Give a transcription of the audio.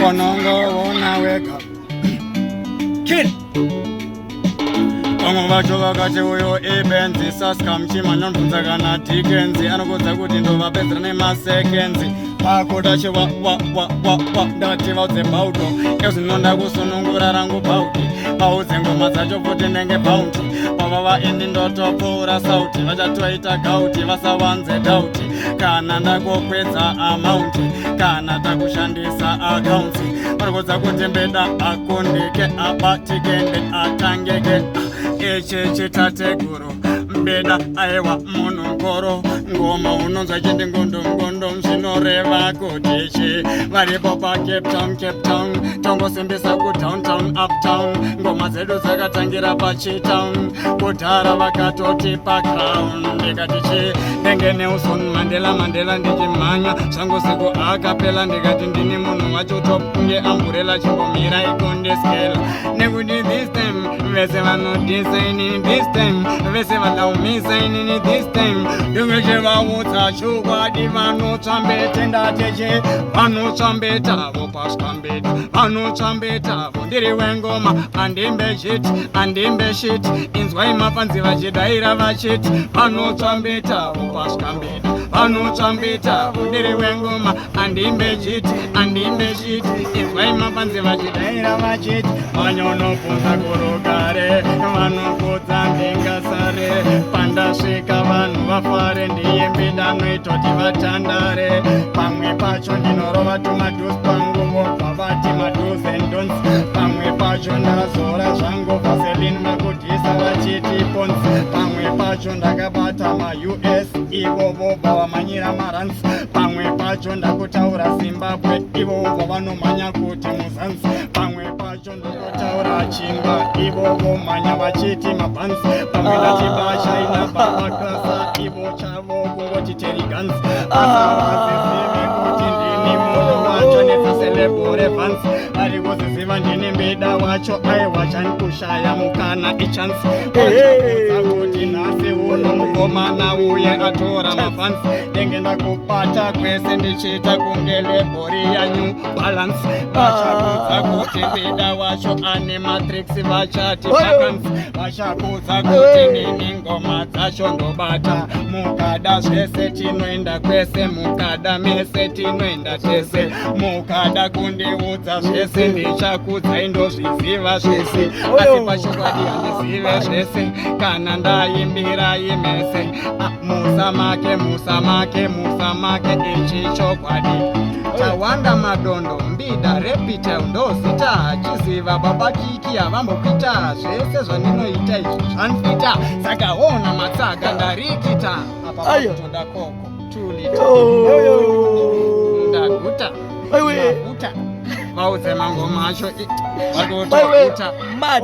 konongo unaweka kill vamwe vacho vakati uyo ibenzi saskamchima nonbvunza kana dikenzi anokodza kuti ndovapedzera nemasekenzi pakodacho ndati vaudze bauto ezvinonda kusunungura rangu bauti vaudze ngoma dzacho futi ndenge baundi vava vaindi ndotopfuura sauti vachatoita gauti vasawanze dauti kana ndakokwedza amaunti kana takushandisa akaunti varikuudza kuti mbeda akundike abatikende atangeke ichi chitateguru mbeda aiwa munhu ngoro ngoma unonzwa chindi ngondom zvinoreva kuti chi varipo pacape town tongosimbisa kudowntown uptown ngoma dzedu dzakatangira pachitown kudhara vakatoti pacrown ndikati chi ndenge Nelson Mandela ndichimhanya zvangu siku akapela ndikati ndini munhu wacho topunge amburela chimbomira ikondiskela nekuti this time vese vanodisainini this time vese vadaumisainini this time ndingechevaudza chokwadi vanotsvambete ndateche vanotsvambetavo paskambeti vanotsvambetavo ndiri wengoma andimbe shit inzwai mafanzi vachidaira vachiti vanotsvambetavo paskambeti vanotsvambetavo ndiri wengoma andimbe shit inzwai mafanzi vachidaira vachiti vanyonobvunza kurugare vanokudza ndingasare pandasvika vanhu vafare ndiyembi danoitoti vatandare pamwe pacho ndinorova tumadhusi pangu vobva vati madhusi and dons pamwe pacho ndazora zvangu vaselin makudhisa vachiti pons pamwe pacho ndakabata maus ivo vobva vamanyira marans pamwe pacho ndakutaura zimbabwe ivo vobva vanomhanya kuti muzanzi pamwe pacho ndakotaura chingwa ivo vomhanya vachiti mabhanzi pamwe ndachibashaina babakasa ivo chavo kungoti terigans asavazizivi kuti ndini munhu wacho nezaselebore vans vari kuziziva ndini mbeda wacho aiwa chanikushaya mukana ichansi vachaudza kuti nhasi uno mukomana uye atora mafans ndenge ndakubata kwese ndichiita kunge lebhori yanyu balance vachaudza kuti mbeda wacho ane matrix vachati bakans vachaudza kuti ndini ngoma dzacho ndobata mukada zvese tinoenda kwese mukada mese tinoenda tese mukada kundiudza zvese ndichakudzai ndozviziva zvese asi pachokwadi handizive zvese kana ndaimbirai mese musamake ichi chokwadi chawanda madondo mbida repita ndozita hachiziva babakiki havambokuita zvese zvandinoita izvi zvanfita saka ona matsaga ndarikita apa kutodakoko tulita ndaguta vaudze mangoma acho vatotoguta Mad.